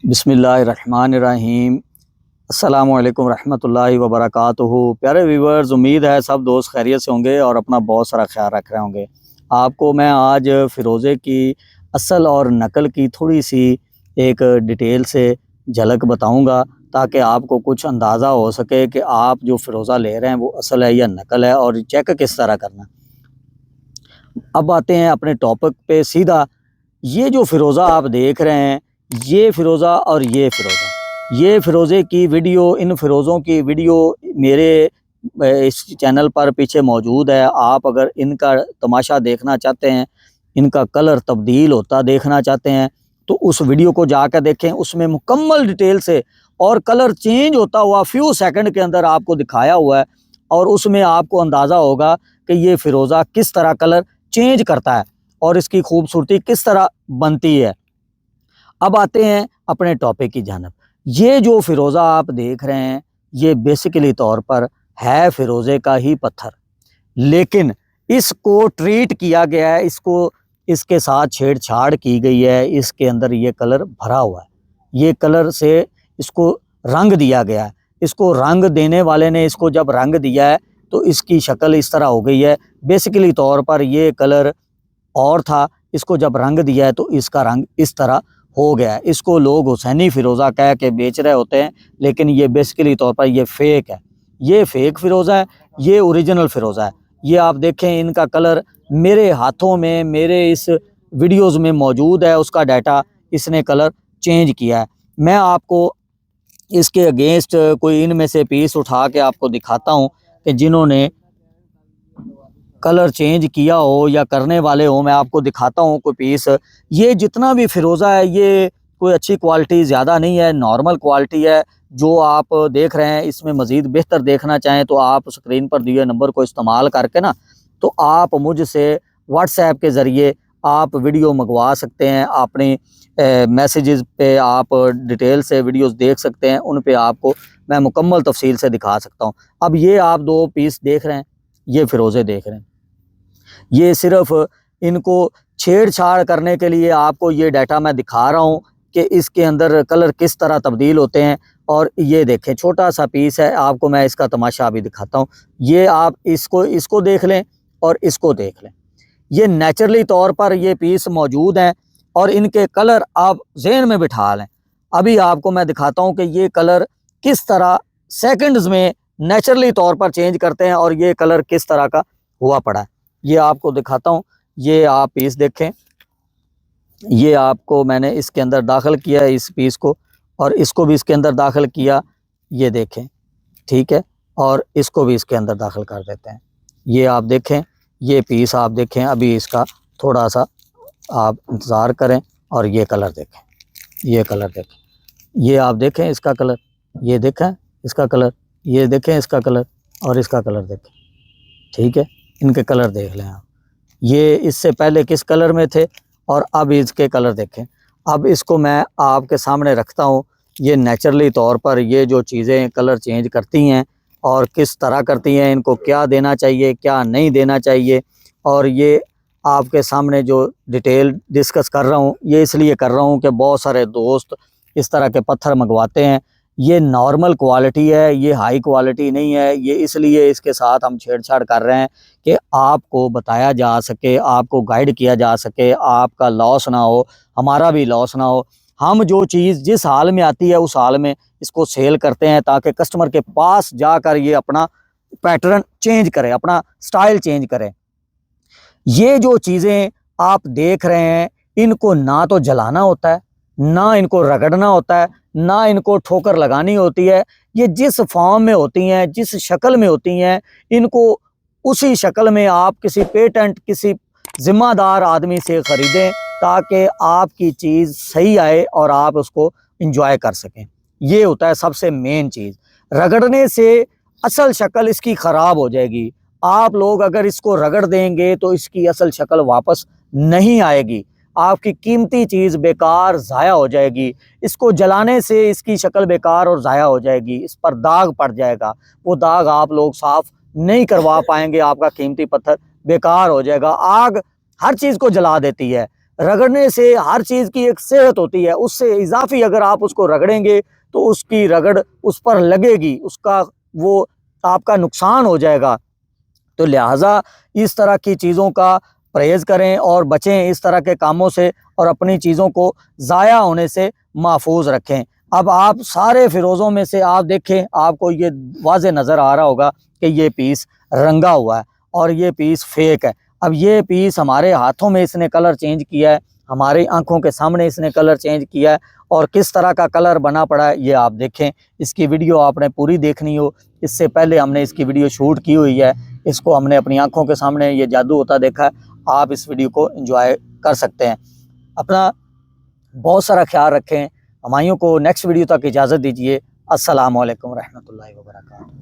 बिस्मिल्लाहिर्रहमानिर्रहीम। अस्सलामुअलैकुम रहमतुल्लाहि व बरकातुहू। प्यारे व्यूवर्स, उम्मीद है सब दोस्त खैरियत से होंगे और अपना बहुत सारा ख्याल रख रहे होंगे। आपको मैं आज फ़िरोज़े की असल और नकल की थोड़ी सी एक डिटेल से झलक बताऊंगा, ताकि आपको कुछ अंदाज़ा हो सके कि आप जो फ़िरोज़ा ले रहे हैं वो असल है या नकल है, और चेक किस तरह करना। अब आते हैं अपने टॉपिक पे सीधा। ये जो फ़िरोज़ा आप देख रहे हैं, ये फ़िरोज़ा और ये फ़िरोज़ा, ये फ़िरोज़े की वीडियो, इन फ़िरोज़ों की वीडियो मेरे इस चैनल पर पीछे मौजूद है। आप अगर इनका तमाशा देखना चाहते हैं, इनका कलर तब्दील होता देखना चाहते हैं, तो उस वीडियो को जाकर देखें। उसमें मुकम्मल डिटेल से और कलर चेंज होता हुआ फ्यू सेकंड के अंदर आपको दिखाया हुआ है, और उसमें आपको अंदाज़ा होगा कि ये फ़िरोज़ा किस तरह कलर चेंज करता है और इसकी खूबसूरती किस तरह बनती है। अब आते हैं अपने टॉपिक की जानिब। ये जो फ़िरोज़ा आप देख रहे हैं, ये बेसिकली तौर पर है फ़िरोज़े का ही पत्थर, लेकिन इसको ट्रीट किया गया है, इसको इसके साथ छेड़छाड़ की गई है, इसके अंदर ये कलर भरा हुआ है। ये कलर से इसको रंग दिया गया है। इसको रंग देने वाले ने इसको जब रंग दिया है तो इसकी शक्ल इस तरह हो गई है। बेसिकली तौर पर ये कलर और था, इसको जब रंग दिया है तो इसका रंग इस तरह हो गया है। इसको लोग हुसैनी फ़िरोज़ा कह के बेच रहे होते हैं, लेकिन ये बेसिकली तौर पर ये फ़ेक है। ये फ़ेक फ़िरोज़ा है, ये ओरिजिनल फ़िरोज़ा है। ये आप देखें, इनका कलर मेरे हाथों में, मेरे इस वीडियोज़ में मौजूद है। उसका डाटा इसने कलर चेंज किया है। मैं आपको इसके अगेंस्ट कोई इनमें से पीस उठा के आपको दिखाता हूँ कि जिन्होंने कलर चेंज किया हो या करने वाले हो। मैं आपको दिखाता हूँ कोई पीस। ये जितना भी फ़िरोज़ा है, ये कोई अच्छी क्वालिटी ज़्यादा नहीं है, नॉर्मल क्वालिटी है जो आप देख रहे हैं। इसमें मज़ीद बेहतर देखना चाहें तो आप स्क्रीन पर दिए नंबर को इस्तेमाल करके ना, तो आप मुझसे व्हाट्सएप के ज़रिए आप वीडियो मंगवा सकते हैं। अपनी मैसेजेस पे आप डिटेल से वीडियोस देख सकते हैं, उन पे आपको मैं मुकम्मल तफसील से दिखा सकता हूँ। अब ये आप दो पीस देख रहे हैं, ये फ़िरोज़े देख रहे हैं। ये सिर्फ इनको छेड़छाड़ करने के लिए आपको ये डाटा मैं दिखा रहा हूँ कि इसके अंदर कलर किस तरह तब्दील होते हैं। और ये देखें, छोटा सा पीस है, आपको मैं इसका तमाशा अभी दिखाता हूँ। ये आप इसको देख लें और इसको देख लें। ये नेचुरली तौर पर ये पीस मौजूद हैं और इनके कलर आप ज़हन में बिठा लें। अभी आपको मैं दिखाता हूँ कि ये कलर किस तरह सेकंड्स में नेचुरली तौर पर चेंज करते हैं और ये कलर किस तरह का हुआ पड़ा है। ये आपको दिखाता हूँ। ये आप पीस देखें, ये आपको मैंने इसके अंदर दाखिल किया है इस पीस को, और इसको भी इसके अंदर दाखिल किया। ये देखें, ठीक है, और इसको भी इसके अंदर दाखिल कर देते हैं। ये आप देखें, ये पीस आप देखें। अभी इसका थोड़ा सा आप इंतज़ार करें और ये कलर देखें, ये कलर देखें, ये आप देखें इसका कलर, ये देखें इसका कलर, ये देखें इसका कलर और इसका कलर देखें। ठीक है, इनके कलर देख लें आप। ये इससे पहले किस कलर में थे और अब इसके कलर देखें। अब इसको मैं आपके सामने रखता हूँ। ये नेचुरली तौर पर ये जो चीज़ें कलर चेंज करती हैं और किस तरह करती हैं, इनको क्या देना चाहिए, क्या नहीं देना चाहिए, और ये आपके सामने जो डिटेल डिस्कस कर रहा हूँ, ये इसलिए कर रहा हूँ कि बहुत सारे दोस्त इस तरह के पत्थर मंगवाते हैं। ये नॉर्मल क्वालिटी है, ये हाई क्वालिटी नहीं है। ये इसलिए इसके साथ हम छेड़छाड़ कर रहे हैं कि आपको बताया जा सके, आपको गाइड किया जा सके, आपका लॉस ना हो, हमारा भी लॉस ना हो। हम जो चीज़ जिस हाल में आती है उस हाल में इसको सेल करते हैं, ताकि कस्टमर के पास जाकर ये अपना पैटर्न चेंज करे, अपना स्टाइल चेंज करे। ये जो चीज़ें आप देख रहे हैं, इनको ना तो जलाना होता है, ना इनको रगड़ना होता है, ना इनको ठोकर लगानी होती है। ये जिस फॉर्म में होती हैं, जिस शक्ल में होती हैं, इनको उसी शक्ल में आप किसी पेटेंट, किसी ज़िम्मेदार आदमी से ख़रीदें, ताकि आपकी चीज़ सही आए और आप उसको एंजॉय कर सकें। ये होता है सबसे मेन चीज़। रगड़ने से असल शक्ल इसकी ख़राब हो जाएगी। आप लोग अगर इसको रगड़ देंगे तो इसकी असल शक्ल वापस नहीं आएगी। आपकी कीमती चीज़ बेकार ज़ाया हो जाएगी। इसको जलाने से इसकी शक्ल बेकार और ज़ाया हो जाएगी, इस पर दाग पड़ जाएगा। वो दाग आप लोग साफ़ नहीं करवा पाएंगे, आपका कीमती पत्थर बेकार हो जाएगा। आग हर चीज़ को जला देती है। रगड़ने से हर चीज़ की एक सेहत होती है, उससे इजाफी अगर आप उसको रगड़ेंगे तो उसकी रगड़ उस पर लगेगी, उसका वो आपका नुकसान हो जाएगा। तो लिहाजा इस तरह की चीज़ों का परहेज़ करें और बचें इस तरह के कामों से, और अपनी चीज़ों को ज़ाया होने से महफूज रखें। अब आप सारे फ़िरोज़ों में से आप देखें, आपको ये वाज़े नज़र आ रहा होगा कि ये पीस रंगा हुआ है और ये पीस फेक है। अब ये पीस हमारे हाथों में इसने कलर चेंज किया है, हमारी आंखों के सामने इसने कलर चेंज किया है, और किस तरह का कलर बना पड़ा है ये आप देखें। इसकी वीडियो आपने पूरी देखनी हो, इससे पहले हमने इसकी वीडियो शूट की हुई है, इसको हमने अपनी आंखों के सामने ये जादू होता देखा है। आप इस वीडियो को एंजॉय कर सकते हैं। अपना बहुत सारा ख्याल रखें। हमायों को नेक्स्ट वीडियो तक इजाज़त दीजिए। अस्सलामु अलैकुम रहमतुल्लाहि व बरकातहू।